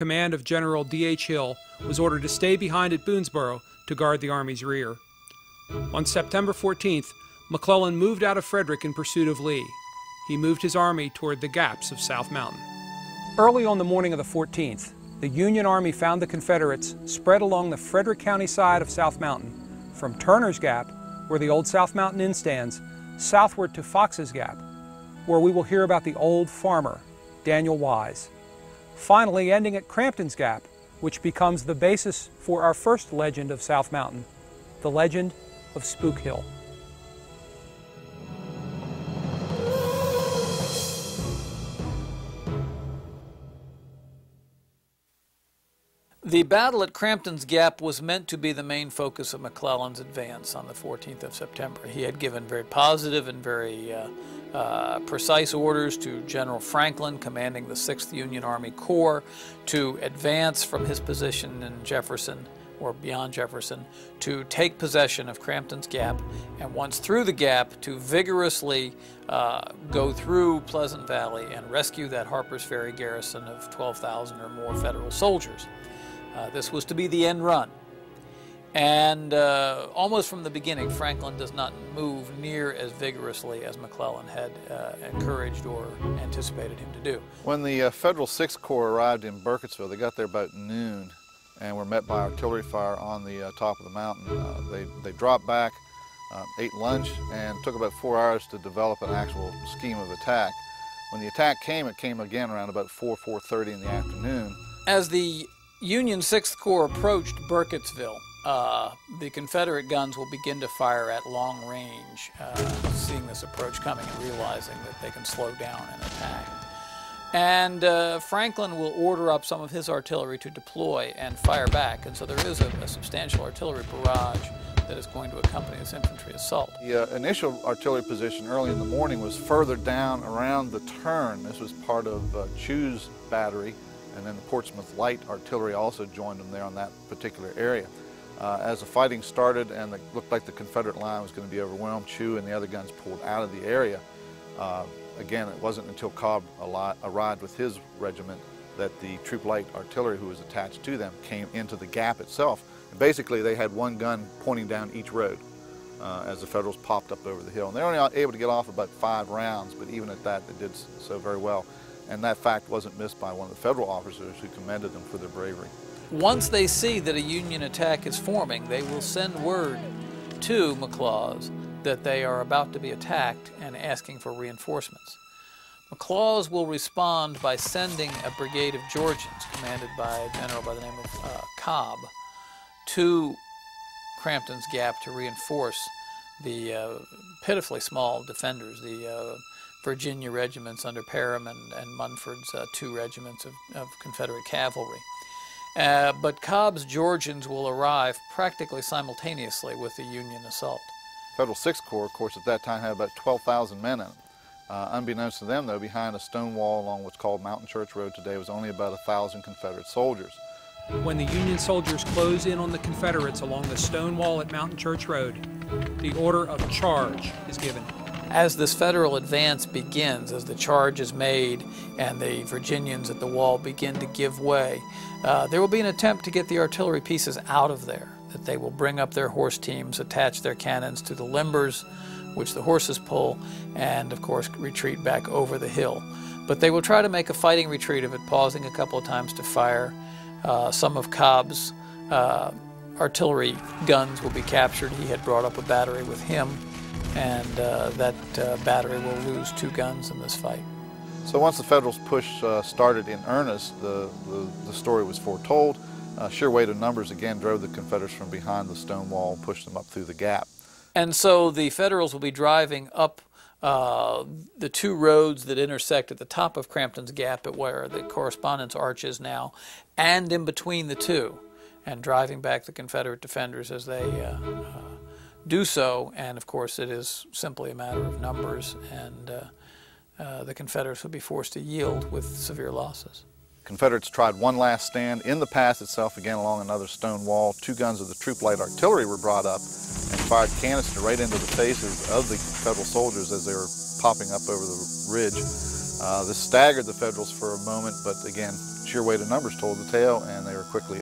command of General D.H. Hill was ordered to stay behind at Boonesboro to guard the Army's rear. On September 14th, McClellan moved out of Frederick in pursuit of Lee. He moved his army toward the gaps of South Mountain. Early on the morning of the 14th, the Union Army found the Confederates spread along the Frederick County side of South Mountain, from Turner's Gap, where the old South Mountain Inn stands, southward to Fox's Gap, where we will hear about the old farmer, Daniel Wise. Finally ending at Crampton's Gap, which becomes the basis for our first legend of South Mountain, the legend of Spook Hill. The battle at Crampton's Gap was meant to be the main focus of McClellan's advance on the 14th of September. He had given very positive and very precise orders to General Franklin, commanding the 6th Union Army Corps, to advance from his position in Jefferson, or beyond Jefferson, to take possession of Crampton's Gap, and once through the gap, to vigorously go through Pleasant Valley and rescue that Harper's Ferry garrison of 12,000 or more Federal soldiers. This was to be the end run. And almost from the beginning, Franklin does not move near as vigorously as McClellan had encouraged or anticipated him to do. When the Federal 6th Corps arrived in Burkittsville, they got there about noon and were met by artillery fire on the top of the mountain. They dropped back, ate lunch, and took about 4 hours to develop an actual scheme of attack. When the attack came, it came again around about 4:30 in the afternoon. As the Union 6th Corps approached Burkittsville, the Confederate guns will begin to fire at long range, seeing this approach coming and realizing that they can slow down and attack. And Franklin will order up some of his artillery to deploy and fire back, and so there is a substantial artillery barrage that is going to accompany this infantry assault. The initial artillery position early in the morning was further down around the turn. This was part of Chew's battery, and then the Portsmouth Light Artillery also joined them there on that particular area. As the fighting started and it looked like the Confederate line was going to be overwhelmed, Chew and the other guns pulled out of the area. Again, it wasn't until Cobb arrived with his regiment that the Troop Light Artillery, who was attached to them, came into the gap itself. And basically, they had one gun pointing down each road as the Federals popped up over the hill. And they were only able to get off about 5 rounds, but even at that, they did so very well. And that fact wasn't missed by one of the Federal officers who commended them for their bravery. Once they see that a Union attack is forming, they will send word to McLaws that they are about to be attacked and asking for reinforcements. McLaws will respond by sending a brigade of Georgians, commanded by a general by the name of Cobb, to Crampton's Gap to reinforce the pitifully small defenders, the Virginia regiments under Parham and Munford's 2 regiments of Confederate cavalry. But Cobb's Georgians will arrive practically simultaneously with the Union assault. Federal 6th Corps, of course, at that time had about 12,000 men in it. Unbeknownst to them, though, behind a stone wall along what's called Mountain Church Road today was only about 1,000 Confederate soldiers. When the Union soldiers close in on the Confederates along the stone wall at Mountain Church Road, the order of charge is given. As this Federal advance begins, as the charge is made and the Virginians at the wall begin to give way, there will be an attempt to get the artillery pieces out of there, that they will bring up their horse teams, attach their cannons to the limbers, which the horses pull, and of course retreat back over the hill. But they will try to make a fighting retreat of it, pausing a couple of times to fire. Some of Cobb's artillery guns will be captured. He had brought up a battery with him, and that battery will lose 2 guns in this fight. So once the Federals' push started in earnest, the story was foretold. Sheer weight of numbers again drove the Confederates from behind the stone wall and pushed them up through the gap. And so the Federals will be driving up the 2 roads that intersect at the top of Crampton's Gap, at where the Correspondence Arch is now, and in between the 2, and driving back the Confederate defenders as they do so. And of course it is simply a matter of numbers, and the Confederates would be forced to yield with severe losses. Confederates tried one last stand in the pass itself, again along another stone wall. 2 guns of the Troop Light Artillery were brought up and fired canister right into the faces of the Federal soldiers as they were popping up over the ridge. This staggered the Federals for a moment, but again, sheer weight of numbers told the tale, and they were quickly